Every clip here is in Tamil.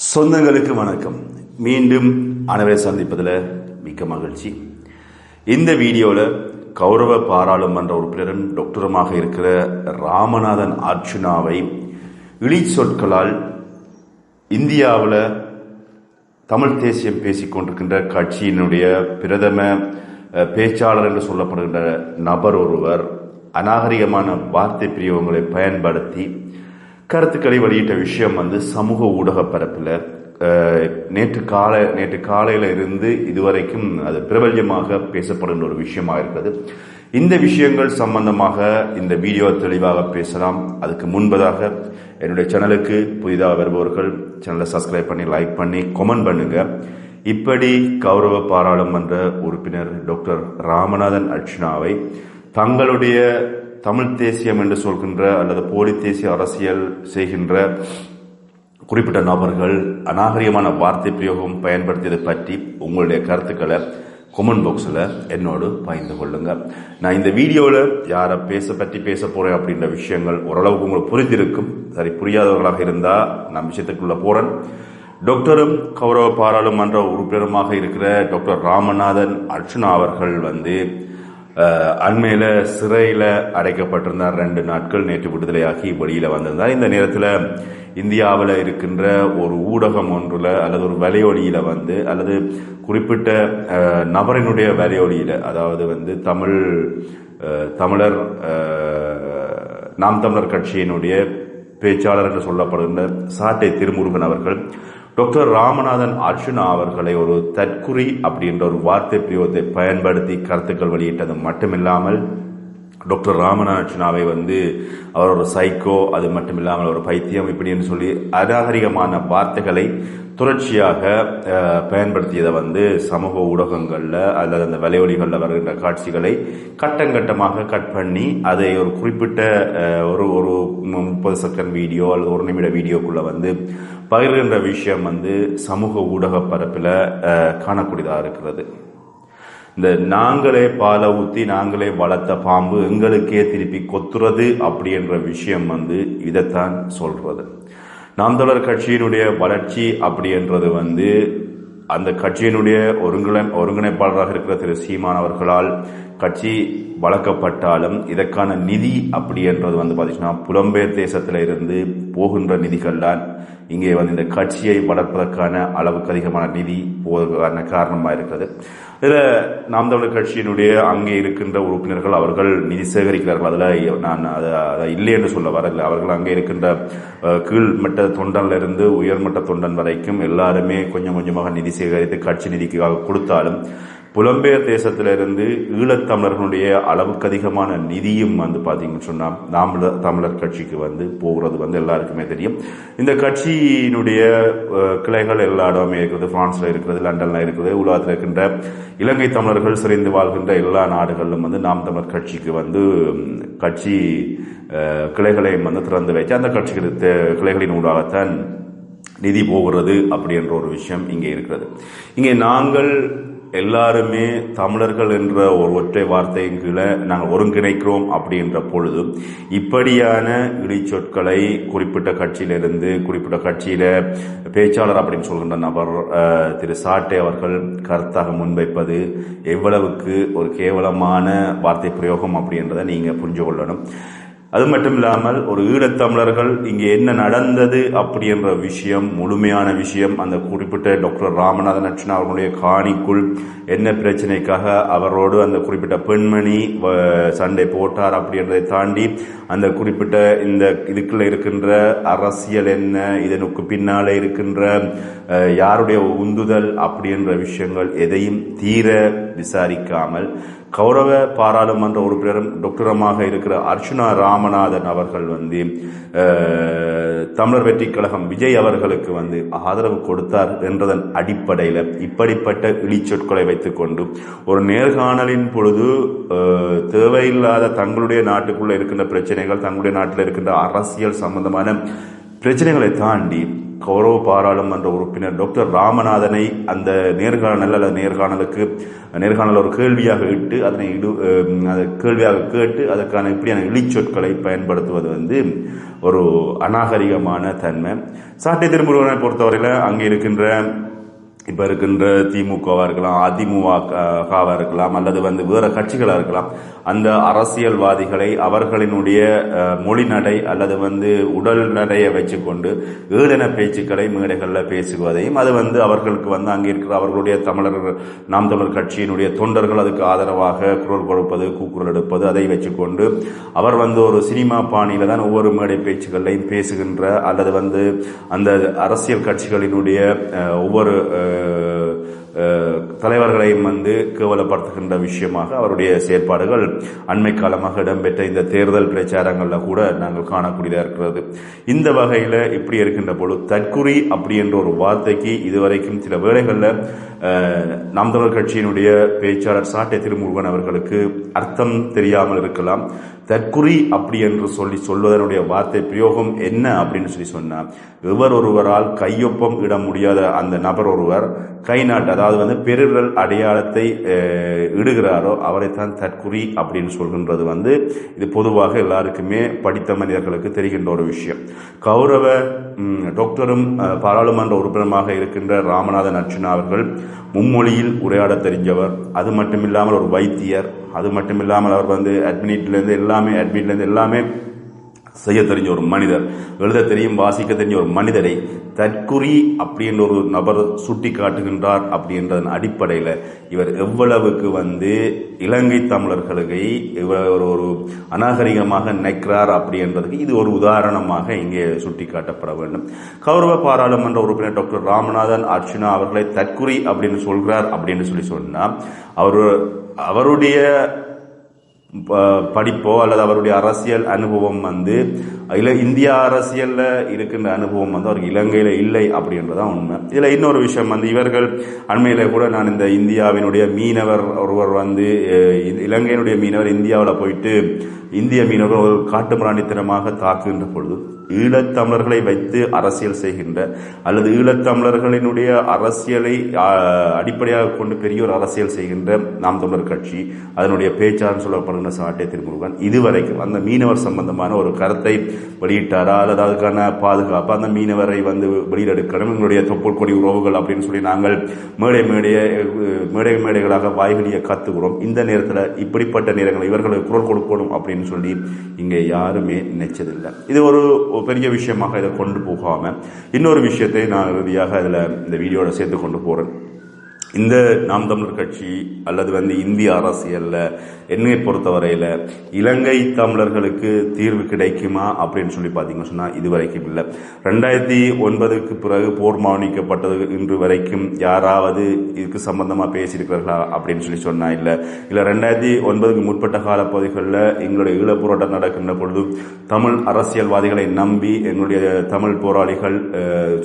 சொந்தங்களுக்கு வணக்கம். மீண்டும் அனைவரை சந்திப்பதில் மிக்க மகிழ்ச்சி. இந்த வீடியோவில் கௌரவ பாராளுமன்ற உறுப்பினரும் டாக்டருமாக இருக்கிற ராமநாதன் அர்ச்சுனாவை இழி சொற்களால் இந்தியாவில் தமிழ் தேசியம் பேசிக்கொண்டிருக்கின்ற கட்சியினுடைய பிரதம பேச்சாளர் என்று சொல்லப்படுகின்ற நபர் ஒருவர் அநாகரிகமான வார்த்தை பிரிவுகளை பயன்படுத்தி கருத்துக்களை வெளியிட்ட விஷயம் சமூக ஊடக பரப்பில் நேற்று காலையில் இருந்து இதுவரைக்கும் அது பிரபல்யமாக பேசப்படுகின்ற ஒரு விஷயமாக இருக்கிறது. இந்த விஷயங்கள் சம்பந்தமாக இந்த வீடியோ தெளிவாக பேசலாம். அதுக்கு முன்பதாக என்னுடைய சேனலுக்கு புதிதாக வருபவர்கள் சேனலை சப்ஸ்கிரைப் பண்ணி, லைக் பண்ணி, கமெண்ட் பண்ணுங்க. இப்படி கௌரவ பாராளுமன்ற உறுப்பினர் டாக்டர் ராமநாதன் அர்ச்சுனாவை தங்களுடைய தமிழ் தேசியம் என்று சொல்கின்ற அல்லது போலி தேசிய அரசியல் செய்கின்ற குறிப்பிட்ட நபர்கள் அநாகரிகமான வார்த்தை பிரயோகம் பயன்படுத்தியதை பற்றி உங்களுடைய கருத்துக்களை கமெண்ட் பாக்ஸில் என்னோடு பகிர்ந்து கொள்ளுங்க. நான் இந்த வீடியோவில் யாரை பற்றி பேச போறேன் அப்படின்ற விஷயங்கள் ஓரளவுக்கு உங்களுக்கு புரிந்திருக்கும். சரி, புரியாதவர்களாக இருந்தால் நான் விஷயத்துக்குள்ள போறேன். டாக்டரும் கௌரவ பாராளுமன்ற உறுப்பினருமாக இருக்கிற டாக்டர் ராமநாதன் அர்ச்சுனா அவர்கள் அண்மையில சிறையில அடைக்கப்பட்டிருந்தார். 2 நாட்கள் நேற்று விடுதலையாகி வெளியில வந்திருந்தார். இந்த நேரத்தில் இந்தியாவில் இருக்கின்ற ஒரு ஊடகம் ஒன்றுல அல்லது ஒரு வலையொலியில அல்லது குறிப்பிட்ட நபரினுடைய வலையொலியில, அதாவது தமிழர் நாம் தமிழர் கட்சியினுடைய பேச்சாளர் என்று சொல்லப்படுகின்ற சாட்டை திருமுருகன் அவர்கள் டாக்டர் ராமநாதன் அர்ச்சுனா அவர்களை ஒரு தற்குறி அப்படின்ற ஒரு வார்த்தை பிரயோகத்தை பயன்படுத்தி கருத்துக்கள் வெளியிட்டது மட்டுமில்லாமல் டாக்டர் ராமநாதன் அர்ச்சுனாவை அவர் ஒரு சைக்கோ, அது மட்டுமில்லாமல் ஒரு பைத்தியம் இப்படின்னு சொல்லி அநாகரிகமான வார்த்தைகளை தொடர்ச்சியாக பயன்படுத்தியதை சமூக ஊடகங்களில் அல்லது அந்த வலையொலிகளில் வருகின்ற காட்சிகளை கட்டங்கட்டமாக கட் பண்ணி அதை ஒரு குறிப்பிட்ட ஒரு 30 செகண்ட் வீடியோ அல்லது 1 நிமிட வீடியோக்குள்ள பகிர்கின்ற விஷயம் சமூக ஊடக பரப்பில் காணக்கூடியதாக இருக்கிறது. இந்த நாங்களே பாலை ஊற்றி நாங்களே வளர்த்த பாம்பு எங்களுக்கே திருப்பி கொத்துறது அப்படின்ற விஷயம் இதைத்தான் சொல்றது. நாம் தமிழர் கட்சியினுடைய வளர்ச்சி அப்படின்றது அந்த கட்சியினுடைய ஒருங்கிணைப்பாளராக இருக்கிற திரு சீமான் அவர்களால் கட்சி வளர்க்கப்பட்டாலும் இதற்கான நிதி அப்படி என்றது பார்த்தீங்கன்னா புலம்பெயர் தேசத்தில இருந்து போகின்ற நிதிகள் தான் இங்கே இந்த கட்சியை வளர்ப்பதற்கான அளவுக்கு அதிகமான நிதி போவதற்கான காரணமாக இருக்கிறது. இதில் நாம் தமிழர் கட்சியினுடைய அங்கே இருக்கின்ற உறுப்பினர்கள் அவர்கள் நிதி சேகரிக்கிறார்கள். அதில் நான் அதை இல்லை என்று சொல்ல வரல. அவர்கள் அங்கே இருக்கின்ற கீழ்மட்ட தொண்டன்ல இருந்து உயர்மட்ட தொண்டன் வரைக்கும் எல்லாருமே கொஞ்சம் கொஞ்சமாக நிதி சேகரித்து கட்சி நிதிக்காக கொடுத்தாலும் புலம்பெயர் தேசத்திலிருந்து ஈழத்தமிழர்களுடைய அளவுக்கு அதிகமான நிதியும் பார்த்தீங்கன்னு சொன்னால் நாம் தமிழர் கட்சிக்கு போகிறது எல்லாருக்குமே தெரியும். இந்த கட்சியினுடைய கிளைகள் எல்லா இடமே இருக்கிறது. பிரான்ஸ்ல இருக்கிறது, லண்டன்ல இருக்கிறது, உலகத்தில் இருக்கின்ற இலங்கை தமிழர்கள் சிறைந்து வாழ்கின்ற எல்லா நாடுகளிலும் நாம் தமிழர் கட்சிக்கு கட்சி கிளைகளையும் திறந்து வைத்து அந்த கட்சிகளுக்கு கிளைகளின் ஊடாகத்தான் நிதி போகிறது அப்படின்ற ஒரு விஷயம் இங்கே இருக்கிறது. இங்கே நாங்கள் எல்லாருமே தமிழர்கள் என்ற ஒரு ஒற்றை வார்த்தையின் கீழே நாங்கள் ஒருங்கிணைக்கிறோம் அப்படின்ற பொழுது இப்படியான இழிச்சொற்களை குறிப்பிட்ட கட்சியிலிருந்து குறிப்பிட்ட கட்சியில பேச்சாளர் அப்படின்னு சொல்கின்ற நபர் திரு சாட்டை அவர்கள் கருத்தாக முன்வைப்பது எவ்வளவுக்கு ஒரு கேவலமான வார்த்தை பிரயோகம் அப்படின்றத நீங்க புரிஞ்சு கொள்ளணும். அது மட்டும் இல்லாமல் ஒரு ஈழத்தமிழர்கள் இங்கே என்ன நடந்தது அப்படின்ற விஷயம், முழுமையான விஷயம், அந்த குறிப்பிட்ட டாக்டர் ராமநாதன் அர்ச்சுனா அவர்களுடைய காணிக்குள் என்ன பிரச்சனைக்காக அவரோடு அந்த குறிப்பிட்ட பெண்மணி சண்டை போட்டார் அப்படின்றதை தாண்டி அந்த குறிப்பிட்ட இந்த இதுக்குள்ள இருக்கின்ற அரசியல் என்ன, இதனுக்கு பின்னாலே இருக்கின்ற யாருடைய உந்துதல் அப்படின்ற விஷயங்கள் எதையும் தீர விசாரிக்காமல் கௌரவ பாராளுமன்ற உறுப்பினரும் டாக்டருமாக இருக்கிற அர்ச்சுனா ராமநாதன் அவர்கள் தமிழர் வெற்றி கழகம் விஜய் அவர்களுக்கு ஆதரவு கொடுத்தார் என்றதன் அடிப்படையில் இப்படிப்பட்ட இழிச்சொற்களை வைத்துக் கொண்டு ஒரு நேர்காணலின் பொழுது தேவையில்லாத தங்களுடைய நாட்டுக்குள்ள இருக்கின்ற பிரச்சனைகள், தங்களுடைய நாட்டில் இருக்கின்ற அரசியல் சம்பந்தமான பிரச்சனைகளை தாண்டி கௌரவ பாராளுமன்ற உறுப்பினர் டாக்டர் ராமநாதனை அந்த நேர்காணல் ஒரு கேள்வியாக இட்டு அதனை கேள்வியாக கேட்டு அதற்கான இப்படியான இழிச்சொற்களை பயன்படுத்துவது ஒரு அநாகரிகமான தன்மை. சாட்டை திருமுருகனை பொறுத்தவரையில் அங்கே இருக்கின்ற இப்போ இருக்கின்ற திமுகவாக இருக்கலாம், அதிமுகவாக இருக்கலாம், அல்லது வேற கட்சிகளாக இருக்கலாம், அந்த அரசியல்வாதிகளை அவர்களினுடைய மொழி நடை அல்லது உடல் நடையை வச்சுக்கொண்டு ஏளன பேச்சுக்களை மேடைகளில் பேசுவதையும் அது அவர்களுக்கு அங்கே இருக்கிற அவர்களுடைய நாம் தமிழர் கட்சியினுடைய தொண்டர்கள் அதுக்கு ஆதரவாக குரல் கொடுப்பது, கூக்குரல் எடுப்பது, அதை வச்சுக்கொண்டு அவர் ஒரு சினிமா பாணியில தான் ஒவ்வொரு மேடை பேச்சுக்களையும் பேசுகின்ற அல்லது அந்த அரசியல் கட்சிகளினுடைய ஒவ்வொரு தலைவர்களையும் கேவலப்படுத்துகின்ற விஷயமாக அவருடைய செயற்பாடுகள் அண்மை காலமாக இடம்பெற்ற இந்த தேர்தல் பிரச்சாரங்களில் கூட நாங்கள் காணக்கூடியதாக இருக்கிறது. இந்த வகையில் இப்படி இருக்கின்ற பொழுது தற்குறி அப்படி என்ற ஒரு வார்த்தைக்கு இதுவரைக்கும் சில வேளைகளில் நாம் தமிழர் கட்சியினுடைய பேச்சாளர் சாட்டை திருமுருகன் அவர்களுக்கு அர்த்தம் தெரியாமல் இருக்கலாம். தற்குறி அப்படி என்று சொல்வதனுடைய வார்த்தை பிரயோகம் என்ன அப்படின்னு சொன்னார், எவர் ஒருவரால் கையொப்பம் இட முடியாத அந்த நபர் ஒருவர் கை நாட்டு, அதாவது பெருவிரல் அடையாளத்தை இடுகிறாரோ அவரைத்தான் தற்குறி அப்படின்னு சொல்கின்றது இது பொதுவாக எல்லாருக்குமே படித்த மனிதர்களுக்கு தெரிகின்ற ஒரு விஷயம். கௌரவ டாக்டரும் பாராளுமன்ற உறுப்பினராக இருக்கின்ற ராமநாதன் அர்ச்சுனா அவர்கள் மும்மொழியில் உரையாட தெரிஞ்சவர், அது மட்டுமில்லாமல் ஒரு வைத்தியர், அது மட்டுமில்லாமல் அவர் அட்மிட்லேருந்து எல்லாமே செய்ய தெரிஞ்ச ஒரு மனிதர், எழுத தெரியும், வாசிக்க தெரிஞ்ச ஒரு மனிதரை தற்குறி அப்படி என்ற ஒரு நபர் சுட்டி காட்டுகின்றார். அப்படின்றதன் அடிப்படையில் இவர் எவ்வளவுக்கு இலங்கை தமிழர்களுக்கு இவர் ஒரு அநாகரிகமாக நினைக்கிறார் அப்படின்றதுக்கு இது ஒரு உதாரணமாக இங்கே சுட்டி காட்டப்பட வேண்டும். கௌரவ பாராளுமன்ற உறுப்பினர் டாக்டர் ராமநாதன் அர்ச்சுனா அவர்களை தற்குறி அப்படின்னு சொல்கிறார் அப்படின்னு சொன்னா அவருடைய படிப்போ அல்லது அவருடைய அரசியல் அனுபவம் இந்திய அரசியல்ல இருக்கின்ற அனுபவம் அவருக்கு இலங்கையில இல்லை அப்படின்றதான் உண்மை. இதுல இன்னொரு விஷயம் இவர்கள் அண்மையில கூட நான் இந்த இந்தியாவினுடைய மீனவர் ஒருவர் இலங்கையினுடைய மீனவர் இந்தியாவில் போயிட்டு இந்திய மீனவர் ஒரு காட்டுமிராண்டித்தனமாக தாக்குகின்ற பொழுது ஈழத்தமிழர்களை வைத்து அரசியல் செய்கின்ற அல்லது ஈழத்தமிழர்களினுடைய அரசியலை அடிப்படையாக கொண்டு பெரிய ஒரு அரசியல் செய்கின்ற நாம் தமிழர் கட்சி அதனுடைய பேச்சாளர் சொல்லப்படுகின்ற சாட்டை திருமுருகன் இதுவரைக்கும் அந்த மீனவர் சம்பந்தமான ஒரு கருத்தை வெளியிட்டாரா அல்லது அதுக்கான பாதுகாப்பு அந்த மீனவரை வெளியெடுக்கணும், எங்களுடைய தொப்புள் கொடி உறவுகள் அப்படின்னு சொல்லி நாங்கள் மேடைகளாக வாய்வெளியை கத்துக்கிறோம். இந்த நேரத்தில் இப்படிப்பட்ட நேரங்கள் இவர்களுக்கு குரல் கொடுக்கணும் அப்படின்னு சொல்லி இங்கே யாருமே நினைச்சதில்லை. இது ஒரு பெரிய விஷயமாக இதை கொண்டு போகாம இன்னொரு விஷயத்தை நான் இறுதியாக அதில் இந்த வீடியோட சேர்த்து கொண்டு போறேன். இந்த நாம் தமிழர் கட்சி அல்லது இந்திய அரசியல்ல என்னை பொறுத்தவரையில இலங்கை தமிழர்களுக்கு தீர்வு கிடைக்குமா அப்படின்னு சொல்லி பார்த்தீங்கன்னு சொன்னா இதுவரைக்கும் இல்லை. 2009க்கு பிறகு போர் மானிக்கப்பட்டது இன்று வரைக்கும் யாராவது இதுக்கு சம்பந்தமா பேசியிருக்கிறார்களா அப்படின்னு சொன்னா இல்லை. 2009க்கு முற்பட்ட காலப்பகுதிகளில் எங்களுடைய ஈழப்போராட்டம் நடக்கின்ற பொழுது தமிழ் அரசியல்வாதிகளை நம்பி எங்களுடைய தமிழ் போராளிகள்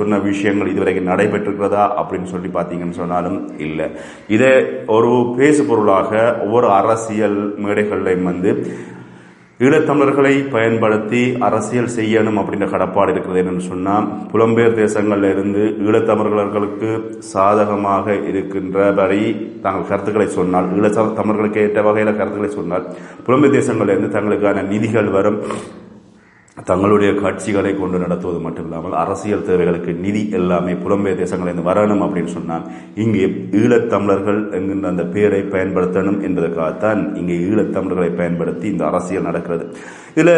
சொன்ன விஷயங்கள் இதுவரைக்கும் நடைபெற்றிருக்கிறதா அப்படின்னு சொல்லி பார்த்தீங்கன்னு சொன்னாலும் இல்லை. இதை ஒரு பேசு பொருளாக ஒவ்வொரு அரசியல் மேடைகளையும் ஈழத்தமிழர்களை பயன்படுத்தி அரசியல் செய்யணும் அப்படின்ற கடப்பாடு இருக்கிறது. என்னன்னு சொன்னா புலம்பெயர் தேசங்கள்ல இருந்து ஈழத்தமிழர்களுக்கு சாதகமாக இருக்கின்றபடி தாங்கள் கருத்துக்களை சொன்னால், ஈழத்தமிழர்களுக்கு ஏற்ற வகையில கருத்துக்களை சொன்னால் புலம்பெயர் தேசங்கள்ல இருந்து தங்களுக்கான நிதிகள் வரும், தங்களுடைய கட்சிகளை கொண்டு நடத்துவது மட்டும் இல்லாமல் அரசியல் தேவைகளுக்கு நிதி எல்லாமே புலம்பெயர் தேசங்களிலிருந்து வரணும் அப்படின்னு சொன்னால் இங்கே ஈழத்தமிழர்கள் என்கின்ற அந்த பெயரை பயன்படுத்தணும் என்பதற்காகத்தான் இங்கே ஈழத்தமிழர்களை பயன்படுத்தி இந்த அரசியல் நடக்கிறது. இதுல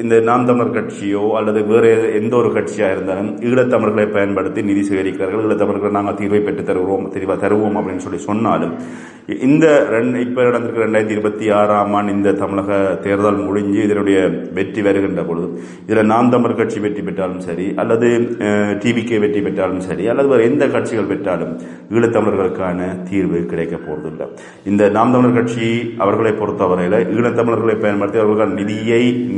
இந்த நாம் தமிழர் கட்சியோ அல்லது வேறு எந்த ஒரு கட்சியாக இருந்தாலும் ஈழத்தமிழர்களை பயன்படுத்தி நிதி சேகரிக்கிறார்கள். ஈழத்தமிழர்கள் நாங்கள் தீர்வை பெற்று தருவோம் அப்படின்னு சொன்னாலும் இந்த இப்ப நடந்திருக்கிற 2026ஆம் ஆண்டு இந்த தமிழக தேர்தல் முடிஞ்சு இதனுடைய வெற்றி வருகின்ற பொழுது இதுல நாம் தமிழர் கட்சி வெற்றி பெற்றாலும் சரி அல்லது டிவிகே வெற்றி பெற்றாலும் சரி அல்லது வேறு எந்த கட்சிகள் பெற்றாலும் ஈழத்தமிழர்களுக்கான தீர்வு கிடைக்க போவதில்லை. இந்த நாம் தமிழர் கட்சி அவர்களை பொறுத்தவரையில ஈழத்தமிழர்களை பயன்படுத்தி அவர்களுக்கான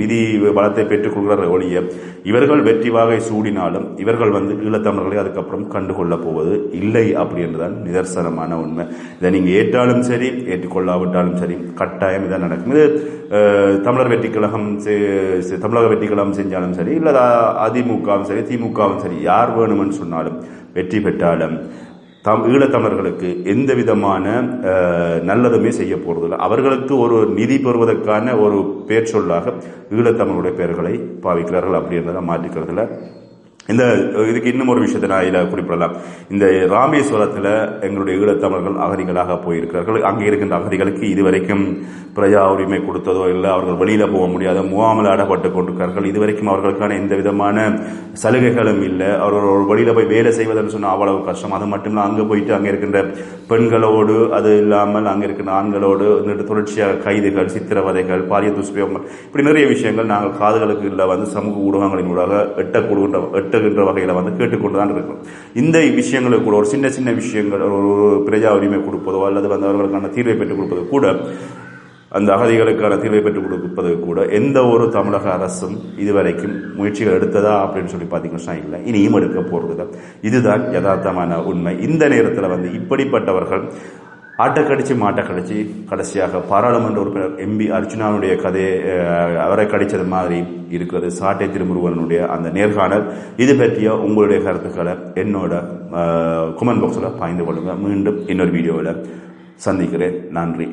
நிதி பலத்தை பெற்றுக் கொள்கிற ஒழிய இவர்கள் வெற்றி வாகை சூடினாலும் இவர்கள் ஈழத்தமிழர்களை அதுக்கப்புறம் கண்டுகொள்ளப் போவது இல்லை அப்படின்றதான் நிதர்சனமான உண்மை. இதை நீங்க ஏற்றாலும் சரி ஏற்றுக்கொள்ளாவிட்டாலும் சரி கட்டாயம் இதான் நடக்கும். இது தமிழக வெற்றி கழகம் செஞ்சாலும் சரி இல்ல அதிமுகவும் சரி திமுகவும் சரி யார் வேணும்னு சொன்னாலும் வெற்றி பெற்றாலும் ஈழத்தமிழர்களுக்கு எந்த விதமான நல்லதுமே செய்ய போறதில்லை. அவர்களுக்கு ஒரு நிதி பெறுவதற்கான ஒரு பெயர் சொல்லாக ஈழத்தமிழுடைய பெயர்களை பாவிக்கிறார்கள் அப்படின்றத மாற்றிக்கிறதுல. இதுக்கு இன்னும் ஒரு விஷயத்தை நான் இதில் குறிப்பிடலாம். இந்த ராமேஸ்வரத்தில் எங்களுடைய ஈழத்தமிழர்கள் அகதிகளாக போயிருக்கிறார்கள். அங்கே இருக்கின்ற அகதிகளுக்கு இதுவரைக்கும் பிரஜா உரிமை கொடுத்ததோ இல்லை, அவர்கள் வெளியில போக முடியாத முகாமில் அடப்பட்டுக் கொண்டிருக்கிறார்கள். இதுவரைக்கும் அவர்களுக்கான எந்த விதமான சலுகைகளும் இல்லை. அவர்கள் வெளியில போய் வேலை செய்வதுன்னு சொன்னால் அவ்வளவு கஷ்டம். அது மட்டும் இல்லை, அங்கே போயிட்டு அங்கே இருக்கின்ற பெண்களோடு அது இல்லாமல் அங்கே இருக்கின்ற ஆண்களோடு தொடர்ச்சியாக கைதுகள், சித்திரவதைகள், பாலியல் துஷ்பிரயோகங்கள், இப்படி நிறைய விஷயங்கள் நாங்கள் காதுகளுக்கு இல்லை சமூக ஊடகங்களின் ஊடாக எட்டுகின்ற வகையில் கேட்டுக்கொண்டுதான் இருக்கிறோம். இந்த விஷயங்களுக்கு கூட ஒரு சின்ன சின்ன விஷயங்கள், ஒரு பிரஜா உரிமை கொடுப்பதோ அல்லது அவர்களுக்கான தீர்வை பெற்றுக் கொடுப்பது கூட, அந்த அகதிகளுக்கான தீர்வை பெற்றுக் கொடுப்பது கூட எந்த ஒரு தமிழக அரசும் இதுவரைக்கும் முயற்சிகள் எடுத்ததா அப்படின்னு சொல்லி பார்த்தீங்கன்னா இல்லை, இனியும் எடுக்க போறது. இதுதான் யதார்த்தமான உண்மை. இந்த நேரத்தில் இப்படிப்பட்டவர்கள் ஆட்டக்கடிச்சு மாட்டக்கடிச்சு கடைசியாக பாராளுமன்ற உறுப்பினர் எம்பி அர்ச்சுனாவுடைய கதையை அவரை கடிச்சது மாதிரி இருக்கிறது சாட்டை திருமுருகனுடைய அந்த நேர்காணல். இது பற்றிய உங்களுடைய கருத்துக்களை என்னோட கமெண்ட் பாக்ஸில் பாய்ந்து கொள்ளுங்க. மீண்டும் இன்னொரு வீடியோவில் சந்திக்கிறேன். நன்றி.